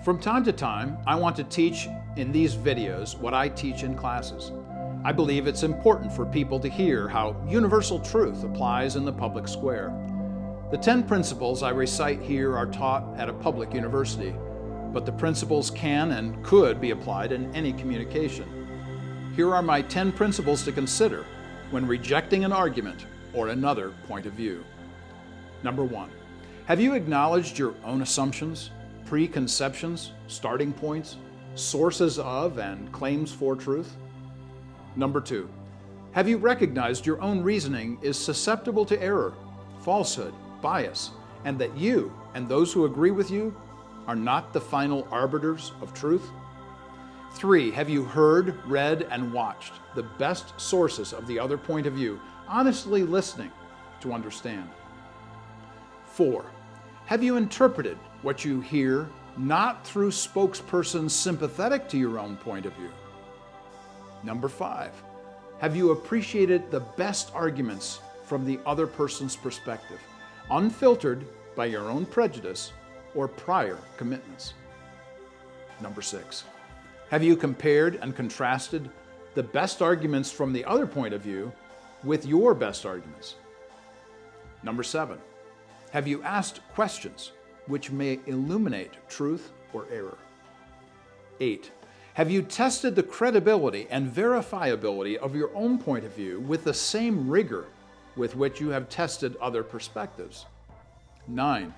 From time to time, I want to teach in these videos what I teach in classes. I believe it's important for people to hear how universal truth applies in the public square. The 10 principles I recite here are taught at a public university, but the principles can and could be applied in any communication. Here are my 10 principles to consider when rejecting an argument or another point of view. Number 1, have you acknowledged your own assumptions, preconceptions, starting points, sources of and claims for truth? Number 2, have you recognized your own reasoning is susceptible to error, falsehood, bias, and that you and those who agree with you are not the final arbiters of truth? 3, have you heard, read, and watched the best sources of the other point of view, honestly listening to understand? 4, have you interpreted what you hear not through spokespersons sympathetic to your own point of view? Number 5, have you appreciated the best arguments from the other person's perspective, unfiltered by your own prejudice or prior commitments? Number 6, have you compared and contrasted the best arguments from the other point of view with your best arguments? Number 7, have you asked questions which may illuminate truth or error? 8, have you tested the credibility and verifiability of your own point of view with the same rigor with which you have tested other perspectives? 9,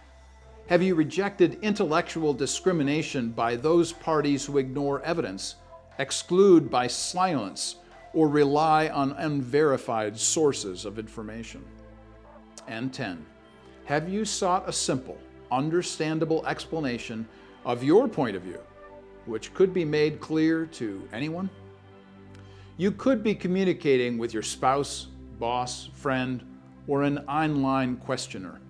have you rejected intellectual discrimination by those parties who ignore evidence, exclude by silence, or rely on unverified sources of information? And 10, have you sought a simple, understandable explanation of your point of view, which could be made clear to anyone? You could be communicating with your spouse, boss, friend, or an online questioner.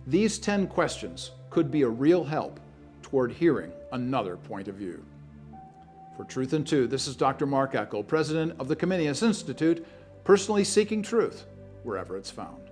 These 10 questions could be a real help toward hearing another point of view. For Truth in Two, this is Dr. Mark Eckel, president of the Comenius Institute, personally seeking truth wherever it's found.